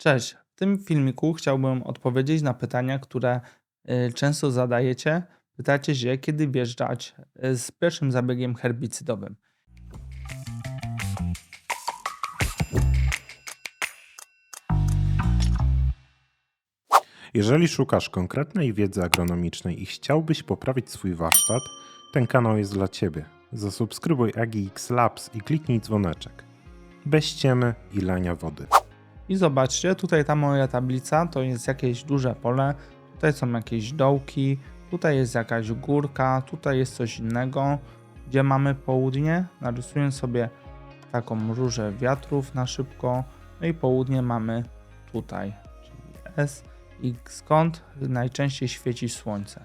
Cześć, w tym filmiku chciałbym odpowiedzieć na pytania, które często zadajecie. Pytacie się, kiedy wjeżdżać z pierwszym zabiegiem herbicydowym. Jeżeli szukasz konkretnej wiedzy agronomicznej i chciałbyś poprawić swój warsztat, ten kanał jest dla Ciebie. Zasubskrybuj AGX Labs i kliknij dzwoneczek. Bez ściemy i lania wody. I zobaczcie, tutaj ta moja tablica to jest jakieś duże pole, tutaj są jakieś dołki, tutaj jest jakaś górka, tutaj jest coś innego, gdzie mamy południe. Narysuję sobie taką różę wiatrów na szybko, no i południe mamy tutaj, czyli S, i skąd najczęściej świeci słońce.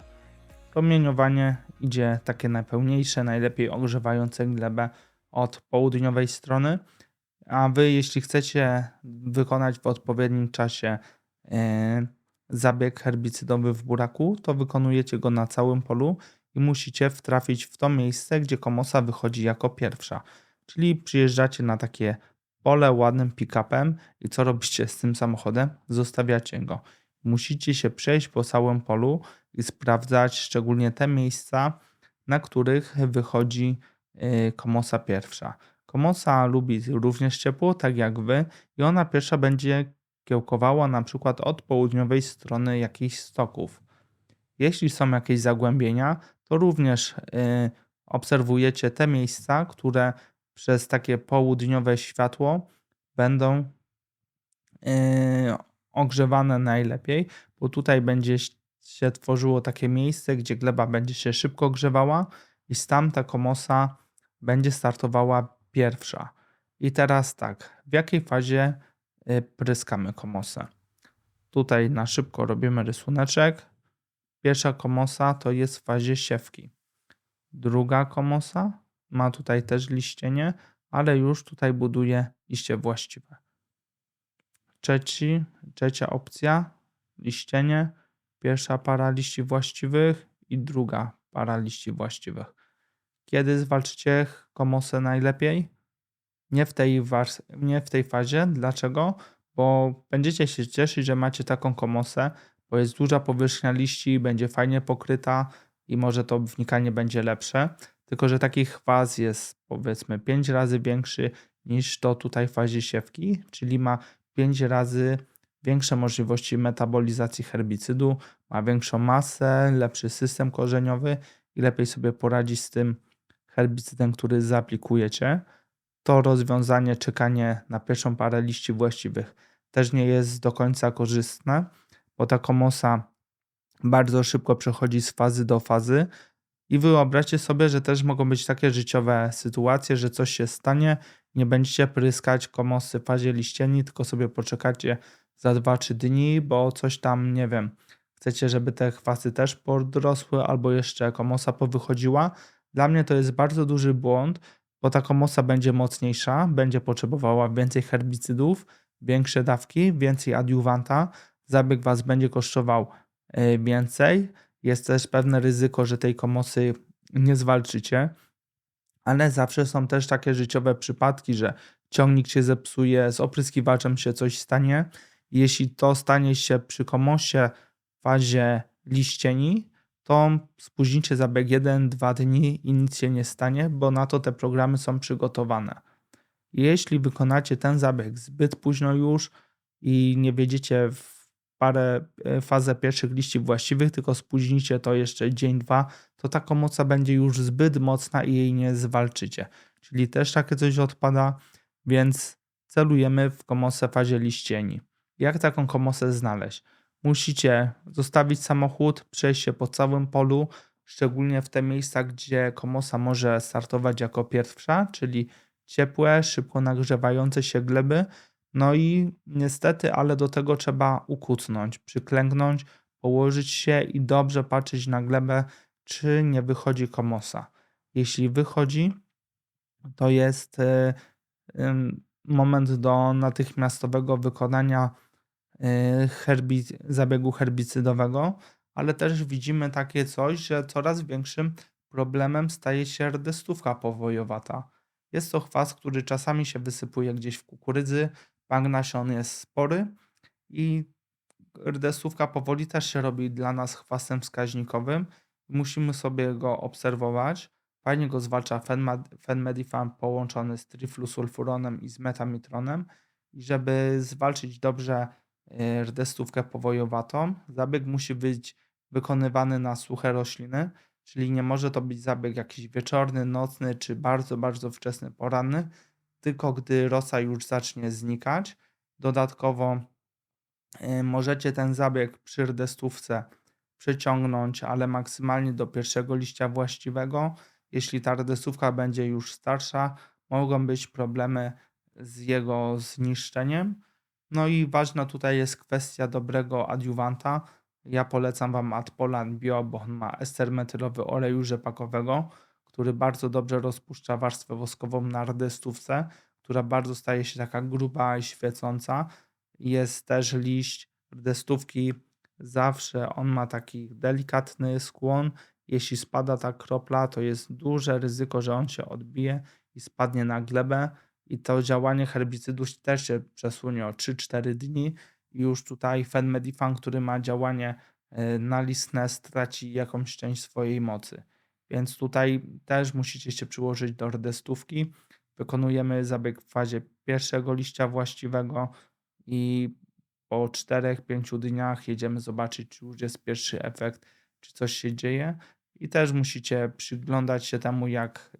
Promieniowanie idzie takie najpełniejsze, najlepiej ogrzewające glebę od południowej strony, a Wy, jeśli chcecie wykonać w odpowiednim czasie zabieg herbicydowy w buraku, to wykonujecie go na całym polu i musicie wtrafić w to miejsce, gdzie komosa wychodzi jako pierwsza. Czyli przyjeżdżacie na takie pole ładnym pick-upem i co robicie z tym samochodem? Zostawiacie go. Musicie się przejść po całym polu i sprawdzać szczególnie te miejsca, na których wychodzi komosa pierwsza. Komosa lubi również ciepło, tak jak wy, i ona pierwsza będzie kiełkowała na przykład od południowej strony jakichś stoków. Jeśli są jakieś zagłębienia, to również obserwujecie te miejsca, które przez takie południowe światło będą ogrzewane najlepiej, bo tutaj będzie się tworzyło takie miejsce, gdzie gleba będzie się szybko ogrzewała i tam ta komosa będzie startowała pierwsza. I teraz tak, w jakiej fazie pryskamy komosę? Tutaj na szybko robimy rysuneczek. Pierwsza komosa to jest w fazie siewki. Druga komosa ma tutaj też liścienie, ale już tutaj buduje liście właściwe. Trzecia opcja, liścienie, pierwsza para liści właściwych i druga para liści właściwych. Kiedy zwalczycie komosę najlepiej? Nie w tej fazie. Dlaczego? Bo będziecie się cieszyć, że macie taką komosę, bo jest duża powierzchnia liści, będzie fajnie pokryta i może to wnikanie będzie lepsze. Tylko że takich faz jest powiedzmy 5 razy większy niż to tutaj w fazie siewki, czyli ma 5 razy większe możliwości metabolizacji herbicydu, ma większą masę, lepszy system korzeniowy i lepiej sobie poradzi z tym herbicydem, który zaaplikujecie. To rozwiązanie, czekanie na pierwszą parę liści właściwych też nie jest do końca korzystne, bo ta komosa bardzo szybko przechodzi z fazy do fazy i wyobraźcie sobie, że też mogą być takie życiowe sytuacje, że coś się stanie, nie będziecie pryskać komosy w fazie liścieni, tylko sobie poczekacie za 2-3 dni, bo coś tam, nie wiem, chcecie, żeby te chwasty też podrosły albo jeszcze komosa powychodziła. Dla mnie to jest bardzo duży błąd, bo ta komosa będzie mocniejsza, będzie potrzebowała więcej herbicydów, większe dawki, więcej adiuwanta, zabieg Was będzie kosztował więcej. Jest też pewne ryzyko, że tej komosy nie zwalczycie, ale zawsze są też takie życiowe przypadki, że ciągnik się zepsuje, z opryskiwaczem się coś stanie. Jeśli to stanie się przy komosie w fazie liścieni, to spóźnicie zabieg 1-2 dni i nic się nie stanie, bo na to te programy są przygotowane. Jeśli wykonacie ten zabieg zbyt późno już i nie wjedziecie w fazę pierwszych liści właściwych, tylko spóźnicie to jeszcze dzień, dwa, to ta komoca będzie już zbyt mocna i jej nie zwalczycie. Czyli też takie coś odpada, więc celujemy w komosę w fazie liścieni. Jak taką komosę znaleźć? Musicie zostawić samochód, przejść się po całym polu, szczególnie w te miejsca, gdzie komosa może startować jako pierwsza, czyli ciepłe, szybko nagrzewające się gleby. No i niestety, ale do tego trzeba ukucnąć, przyklęknąć, położyć się i dobrze patrzeć na glebę, czy nie wychodzi komosa. Jeśli wychodzi, to jest moment do natychmiastowego wykonania zabiegu herbicydowego, ale też widzimy takie coś, że coraz większym problemem staje się rdestówka powojowata. Jest to chwast, który czasami się wysypuje gdzieś w kukurydzy, bank nasion jest spory i rdestówka powoli też się robi dla nas chwastem wskaźnikowym. Musimy sobie go obserwować. Fajnie go zwalcza fenmedifan połączony z triflusulfuronem i z metamitronem. I żeby zwalczyć dobrze rdestówkę powojowatą, zabieg musi być wykonywany na suche rośliny, czyli nie może to być zabieg jakiś wieczorny, nocny czy bardzo, bardzo wczesny poranny, tylko gdy rosa już zacznie znikać. Dodatkowo możecie ten zabieg przy rdestówce przyciągnąć, ale maksymalnie do pierwszego liścia właściwego. Jeśli ta rdestówka będzie już starsza, mogą być problemy z jego zniszczeniem. No i ważna tutaj jest kwestia dobrego adiuwanta. Ja polecam Wam Adpolan Bio, bo on ma ester metylowy oleju rzepakowego, który bardzo dobrze rozpuszcza warstwę woskową na rdestówce, która bardzo staje się taka gruba i świecąca. Jest też liść rdestówki, zawsze on ma taki delikatny skłon. Jeśli spada ta kropla, to jest duże ryzyko, że on się odbije i spadnie na glebę. I to działanie herbicydu też się przesunie o 3-4 dni. I już tutaj fenmedifan, który ma działanie nalistne, straci jakąś część swojej mocy. Więc tutaj też musicie się przyłożyć do rdestówki. Wykonujemy zabieg w fazie pierwszego liścia właściwego i po 4-5 dniach jedziemy zobaczyć, czy już jest pierwszy efekt, czy coś się dzieje. I też musicie przyglądać się temu,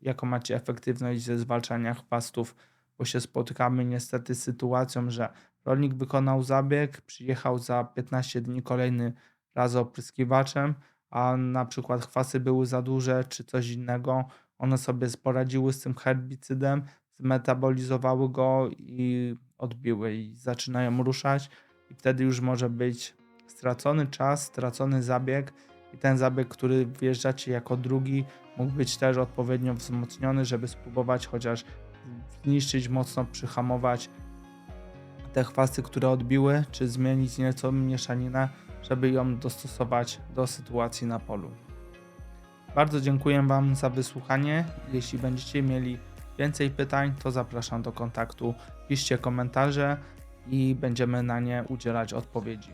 jaką macie efektywność ze zwalczania chwastów, bo się spotykamy niestety z sytuacją, że rolnik wykonał zabieg, przyjechał za 15 dni kolejny raz opryskiwaczem, a na przykład chwasty były za duże, czy coś innego. One sobie poradziły z tym herbicydem, zmetabolizowały go i odbiły i zaczynają ruszać i wtedy już może być stracony czas, stracony zabieg i ten zabieg, który wjeżdżacie jako drugi, mógł być też odpowiednio wzmocniony, żeby spróbować chociaż zniszczyć, mocno przyhamować te chwasty, które odbiły, czy zmienić nieco mieszaninę, żeby ją dostosować do sytuacji na polu. Bardzo dziękuję Wam za wysłuchanie. Jeśli będziecie mieli więcej pytań, to zapraszam do kontaktu. Piszcie komentarze i będziemy na nie udzielać odpowiedzi.